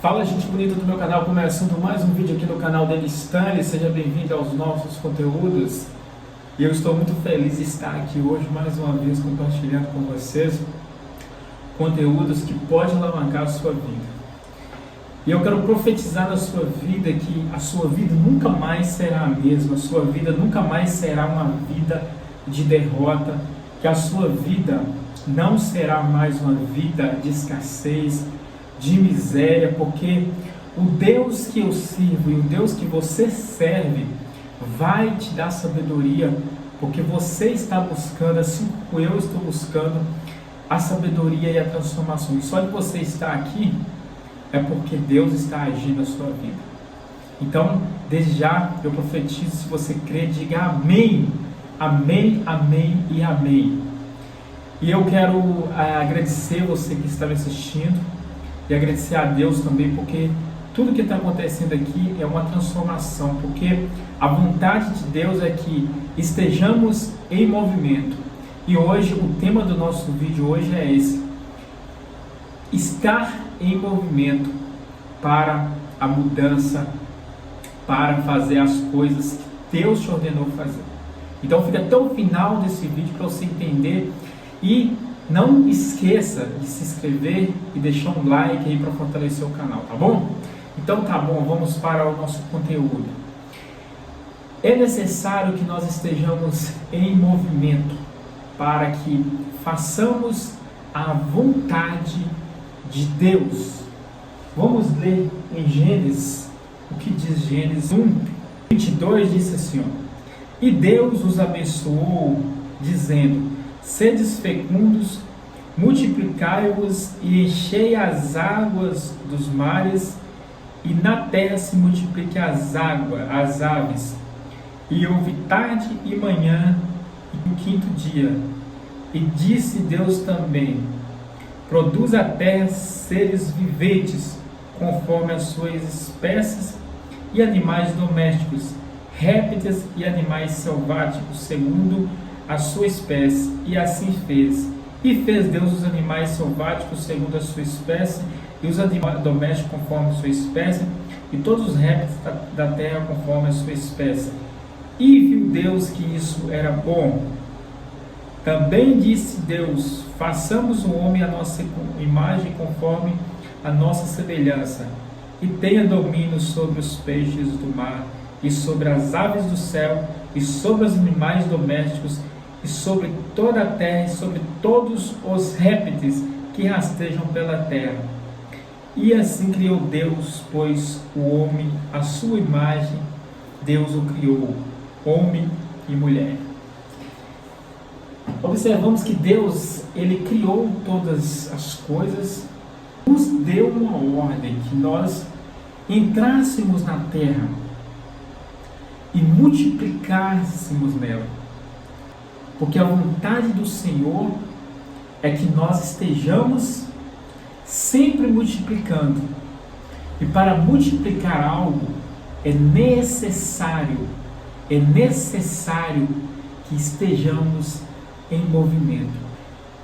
Fala, gente bonita do meu canal, começando mais um vídeo aqui no canal Denis Stanley. Seja bem-vindo aos nossos conteúdos. E eu estou muito feliz de estar aqui hoje mais uma vez compartilhando com vocês conteúdos que podem alavancar a sua vida. E eu quero profetizar na sua vida que a sua vida nunca mais será a mesma, a sua vida nunca mais será uma vida de derrota, que a sua vida não será mais uma vida de escassez, de miséria, porque o Deus que eu sirvo e o Deus que você serve vai te dar sabedoria, porque você está buscando, assim como eu estou buscando, a sabedoria e a transformação. E só de você estar aqui é porque Deus está agindo na sua vida. Então, desde já eu profetizo, se você crê, diga amém, amém, amém e amém. E eu quero agradecer você que está me assistindo e agradecer a Deus também, porque tudo que está acontecendo aqui é uma transformação, porque a vontade de Deus é que estejamos em movimento. E hoje, o tema do nosso vídeo hoje é esse: estar em movimento para a mudança, para fazer as coisas que Deus te ordenou fazer. Então fica até o final desse vídeo para você entender, e não esqueça de se inscrever e deixar um like aí para fortalecer o canal, tá bom? Então tá bom, vamos para o nosso conteúdo. É necessário que nós estejamos em movimento para que façamos a vontade de Deus. Vamos ler em Gênesis, o que diz Gênesis 1:22, diz assim, E Deus os abençoou, dizendo: Sedes fecundos, multiplicai-vos e enchei as águas dos mares, e na terra se multiplique as aves. E houve tarde e manhã, e o quinto dia. E disse Deus também: Produz a terra seres viventes, conforme as suas espécies, e animais domésticos, répteis e animais selváticos, segundo a sua espécie. E assim fez. E fez Deus os animais selváticos segundo a sua espécie, e os animais domésticos conforme a sua espécie, e todos os répteis da terra conforme a sua espécie. E viu Deus que isso era bom. Também disse Deus: façamos o homem à nossa imagem, conforme a nossa semelhança, e tenha domínio sobre os peixes do mar, e sobre as aves do céu, e sobre os animais domésticos, e sobre toda a terra, e sobre todos os répteis que rastejam pela terra. E assim criou Deus, pois o homem, à sua imagem, Deus o criou, homem e mulher. Observamos que Deus, Ele criou todas as coisas, nos deu uma ordem, que nós entrássemos na terra e multiplicássemos nela. Porque a vontade do Senhor é que nós estejamos sempre multiplicando. E para multiplicar algo é necessário que estejamos em movimento.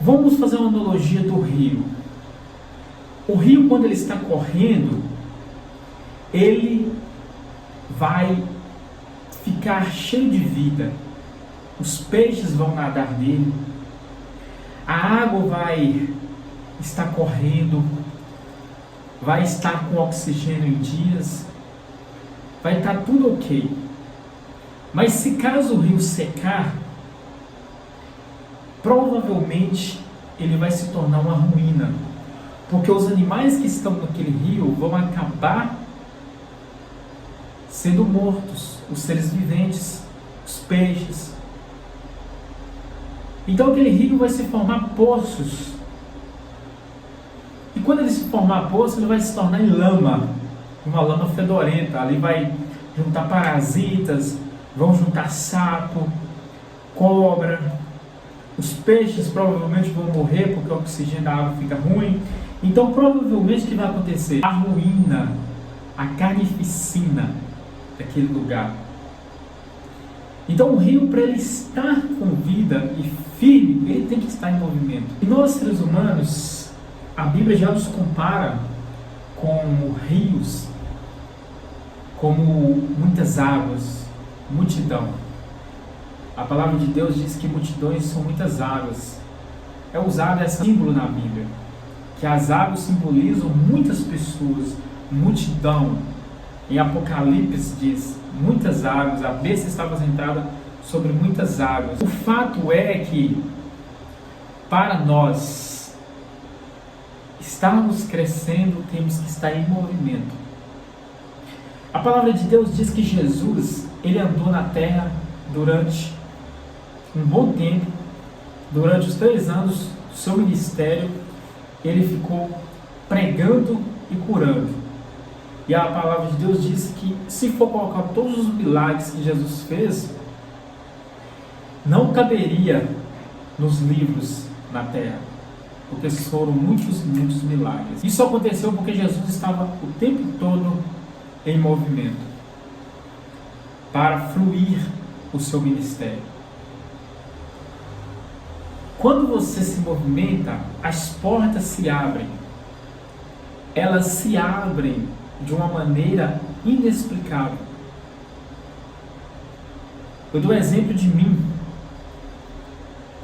Vamos fazer uma analogia do rio. O rio, quando ele está correndo, ele vai ficar cheio de vida. Os peixes vão nadar nele, a água vai estar correndo, vai estar com oxigênio em dias, vai estar tudo ok. Mas se caso o rio secar, provavelmente ele vai se tornar uma ruína, porque os animais que estão naquele rio vão acabar sendo mortos, os seres viventes, os peixes. Então aquele rio vai se formar poços. E quando ele se formar poço, ele vai se tornar em lama, uma lama fedorenta. Ali vai juntar parasitas, vão juntar sapo, cobra. Os peixes provavelmente vão morrer porque o oxigênio da água fica ruim. Então provavelmente o que vai acontecer? A ruína, a carnificina daquele lugar. Então o rio, para ele estar com vida e firme, ele tem que estar em movimento. E nós, seres humanos, a Bíblia já nos compara com o rios, como muitas águas, multidão. A palavra de Deus diz que multidões são muitas águas. É usado esse símbolo na Bíblia, que as águas simbolizam muitas pessoas, multidão. Em Apocalipse diz, muitas águas, a besta estava sentada sobre muitas águas. O fato é que, para nós estarmos crescendo, temos que estar em movimento. A palavra de Deus diz que Jesus, ele andou na terra durante um bom tempo, durante os 3 anos do seu ministério, ele ficou pregando e curando. E a palavra de Deus diz que, se for colocar todos os milagres que Jesus fez, não caberia nos livros na terra, porque foram muitos milagres. Isso aconteceu porque Jesus estava o tempo todo em movimento para fluir o seu ministério. Quando você se movimenta, as portas se abrem. Elas se abrem de uma maneira inexplicável. Eu dou exemplo de mim.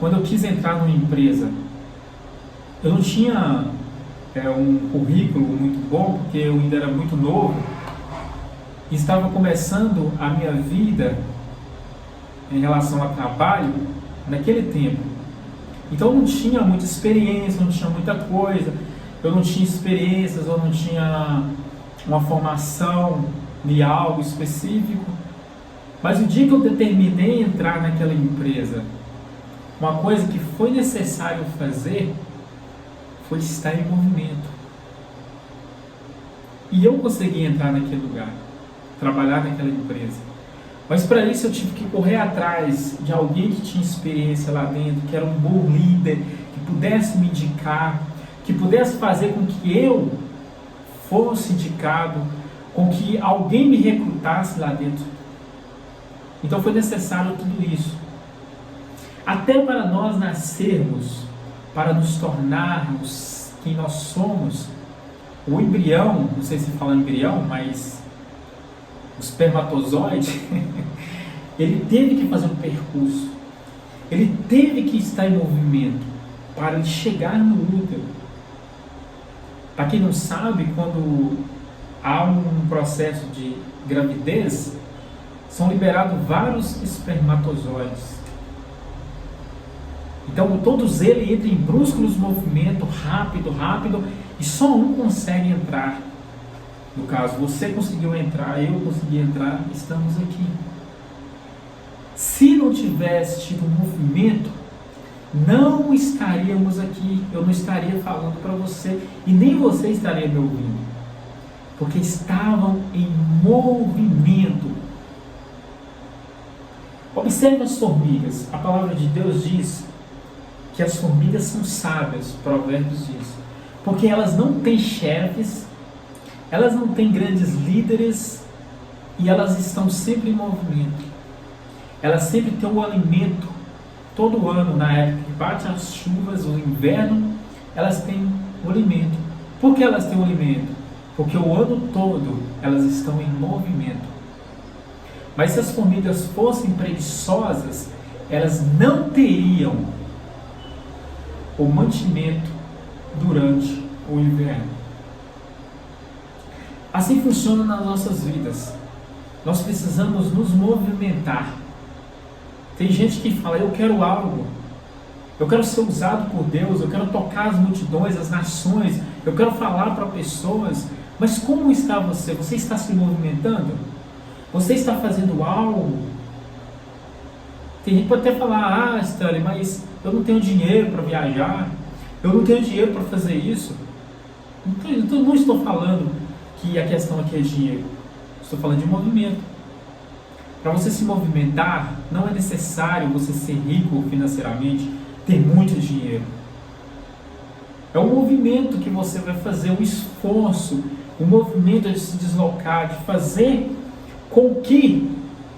Quando eu quis entrar numa empresa, eu não tinha um currículo muito bom, porque eu ainda era muito novo e estava começando a minha vida em relação a trabalho naquele tempo. Então eu não tinha muita experiência, não tinha muita coisa, eu não tinha experiências, eu não tinha uma formação em algo específico. Mas o dia que eu determinei entrar naquela empresa, uma coisa que foi necessário fazer foi estar em movimento. E eu consegui entrar naquele lugar, trabalhar naquela empresa. Mas para isso eu tive que correr atrás de alguém que tinha experiência lá dentro, que era um bom líder, que pudesse me indicar, que pudesse fazer com que eu fosse indicado, com que alguém me recrutasse lá dentro. Então foi necessário tudo isso. Até para nós nascermos, para nos tornarmos quem nós somos, o embrião, não sei se fala embrião, mas o espermatozoide, ele teve que fazer um percurso, ele teve que estar em movimento para ele chegar no útero. Para quem não sabe, quando há um processo de gravidez, são liberados vários espermatozoides. Então todos eles entram em bruscos movimentos, rápido, e só um consegue entrar. No caso, você conseguiu entrar, eu consegui entrar, estamos aqui. Se não tivesse tido movimento, não estaríamos aqui, eu não estaria falando para você, e nem você estaria me ouvindo, porque estavam em movimento. Observe as formigas. A palavra de Deus diz que as formigas são sábias, Provérbios diz, porque elas não têm chefes, elas não têm grandes líderes, e elas estão sempre em movimento. Elas sempre têm o alimento, todo ano, na época que bate as chuvas, o inverno, elas têm o alimento. Por que elas têm o alimento? Porque o ano todo elas estão em movimento. Mas se as formigas fossem preguiçosas, elas não teriam o mantimento durante o inverno. Assim funciona nas nossas vidas. Nós precisamos nos movimentar. Tem gente que fala, eu quero algo, eu quero ser usado por Deus, eu quero tocar as multidões, as nações, eu quero falar para pessoas, mas como está você? Você está se movimentando? Você está fazendo algo? Tem gente que pode até falar, Stanley, mas eu não tenho dinheiro para viajar, eu não tenho dinheiro para fazer isso. Então, não estou falando que a questão aqui é dinheiro, estou falando de movimento. Para você se movimentar, não é necessário você ser rico financeiramente, ter muito dinheiro. É o movimento que você vai fazer, o esforço, o movimento de se deslocar, de fazer com que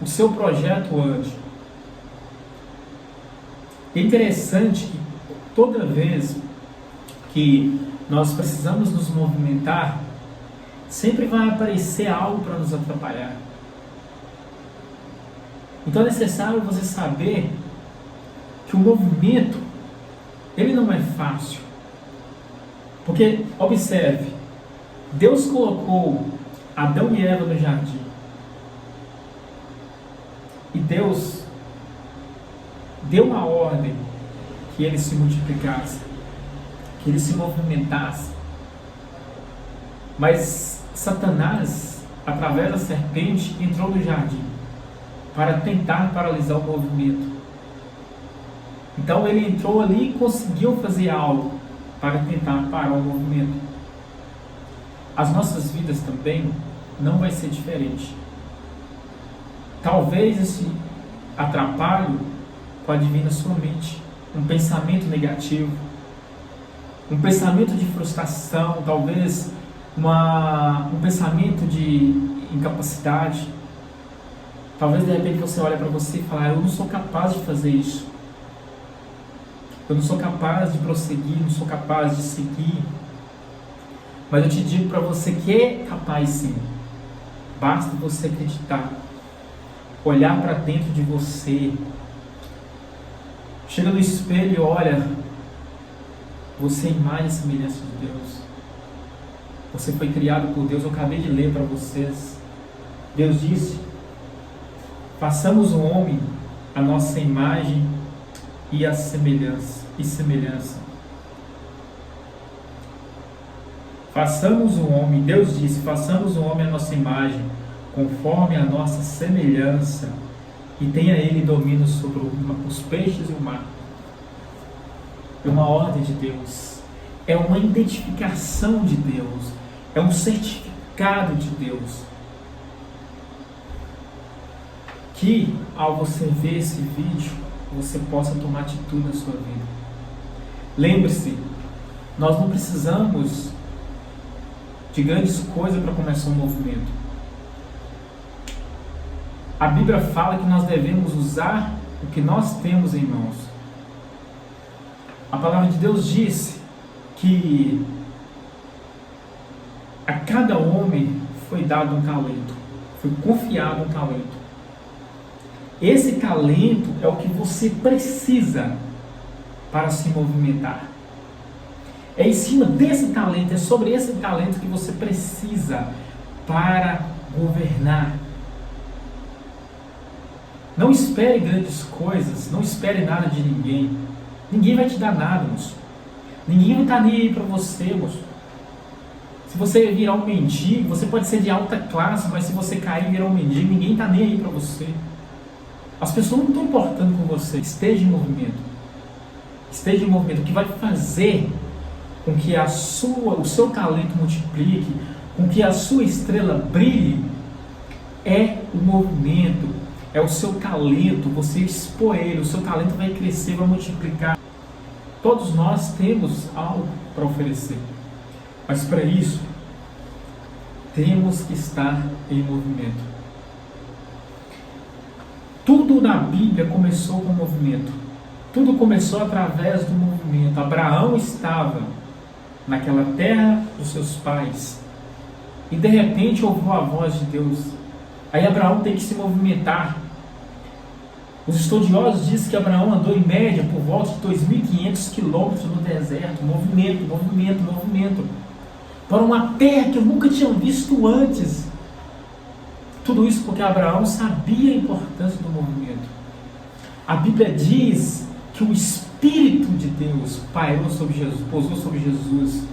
o seu projeto ande. É interessante que toda vez que nós precisamos nos movimentar, sempre vai aparecer algo para nos atrapalhar. Então é necessário você saber que o movimento, ele não é fácil. Porque, observe, Deus colocou Adão e Eva no jardim. E Deus deu uma ordem que eles se multiplicassem, que eles se movimentassem. Mas Satanás, através da serpente, entrou no jardim para tentar paralisar o movimento. Então ele entrou ali e conseguiu fazer algo para tentar parar o movimento. As nossas vidas também não vai ser diferente. Talvez esse atrapalho pode vir na sua mente, um pensamento negativo, um pensamento de frustração, talvez um pensamento de incapacidade. Talvez de repente você olhe para você e fale: eu não sou capaz de fazer isso, eu não sou capaz de prosseguir, não sou capaz de seguir. Mas eu te digo para você que é capaz sim. Basta você acreditar, olhar para dentro de você, chega no espelho e olha, você é imagem e semelhança de Deus. Você foi criado por Deus. Eu acabei de ler para vocês. Deus disse: façamos o homem a nossa imagem e a semelhança. Façamos o homem, Deus disse, façamos o homem a nossa imagem, conforme a nossa semelhança, e tenha ele domínio sobre os peixes e o mar. É uma ordem de Deus, é uma identificação de Deus, é um certificado de Deus. Que ao você ver esse vídeo, você possa tomar atitude na sua vida. Lembre-se, nós não precisamos de grandes coisas para começar um movimento. A Bíblia fala que nós devemos usar o que nós temos em mãos. A palavra de Deus diz que a cada homem foi dado um talento, foi confiado um talento. Esse talento é o que você precisa para se movimentar. É em cima desse talento, é sobre esse talento que você precisa para governar. Não espere grandes coisas, não espere nada de ninguém. Ninguém vai te dar nada, moço. Ninguém vai estar nem aí para você, moço. Se você virar um mendigo, você pode ser de alta classe, mas se você cair e virar um mendigo, ninguém está nem aí para você. As pessoas não estão importando com você. Esteja em movimento. Esteja em movimento. O que vai fazer com que o seu talento multiplique, com que a sua estrela brilhe, é o movimento, é o seu talento, você expor ele, o seu talento vai crescer, vai multiplicar. Todos nós temos algo para oferecer, mas para isso, temos que estar em movimento. Tudo na Bíblia começou com movimento, tudo começou através do movimento. Abraão estava naquela terra dos seus pais, e de repente ouviu a voz de Deus. Aí Abraão tem que se movimentar. Os estudiosos dizem que Abraão andou em média por volta de 2.500 quilômetros no deserto, movimento, para uma terra que eu nunca tinha visto antes. Tudo isso porque Abraão sabia a importância do movimento. A Bíblia diz que o Espírito de Deus pairou sobre Jesus, pousou sobre Jesus,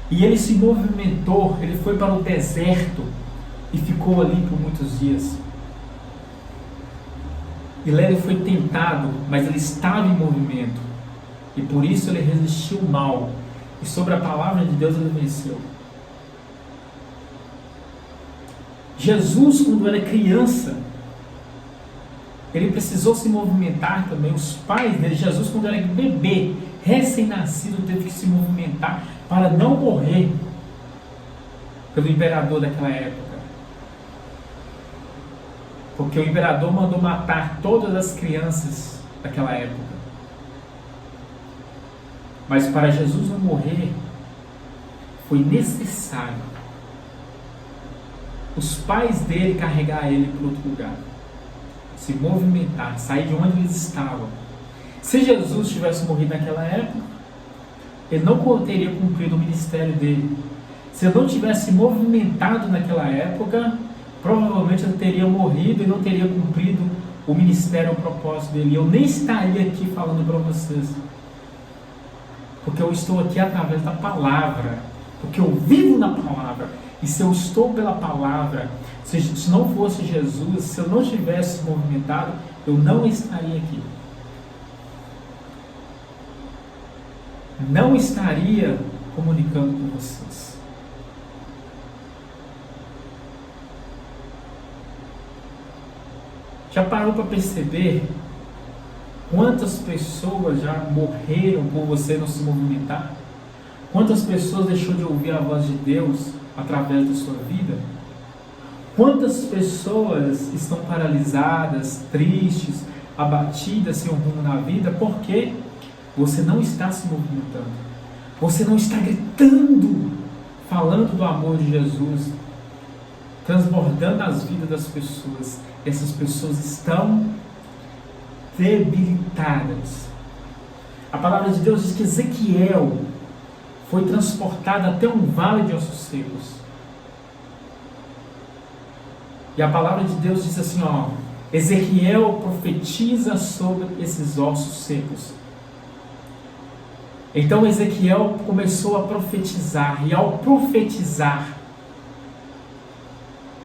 e ele se movimentou, ele foi para o deserto e ficou ali por muitos dias. E lá ele foi tentado, mas ele estava em movimento, e por isso ele resistiu o mal, e sobre a palavra de Deus ele venceu. Jesus, quando era criança, ele precisou se movimentar também. Os pais dele, Jesus, quando era bebê, recém-nascido, teve que se movimentar para não morrer pelo imperador daquela época. Porque o imperador mandou matar todas as crianças daquela época. Mas para Jesus não morrer, foi necessário os pais dele carregar ele para outro lugar, se movimentar, sair de onde eles estavam. Se Jesus tivesse morrido naquela época, ele não teria cumprido o ministério dele. Se ele não tivesse movimentado naquela época, provavelmente ele teria morrido e não teria cumprido o ministério, o propósito dele. Eu nem estaria aqui falando para vocês, porque eu estou aqui através da palavra, porque eu vivo na palavra. E se eu estou pela palavra, se não fosse Jesus, se eu não tivesse movimentado, eu não estaria aqui. Não estaria comunicando com vocês. Já parou para perceber quantas pessoas já morreram por você não se movimentar? Quantas pessoas deixou de ouvir a voz de Deus através da sua vida? Quantas pessoas estão paralisadas, tristes, abatidas, sem um rumo na vida, porque você não está se movimentando? Você não está gritando, falando do amor de Jesus, transbordando as vidas das pessoas. Essas pessoas estão debilitadas. A palavra de Deus diz que Ezequiel foi transportado até um vale de ossos secos. E a palavra de Deus diz assim, Ezequiel profetiza sobre esses ossos secos. Então Ezequiel começou a profetizar, e ao profetizar,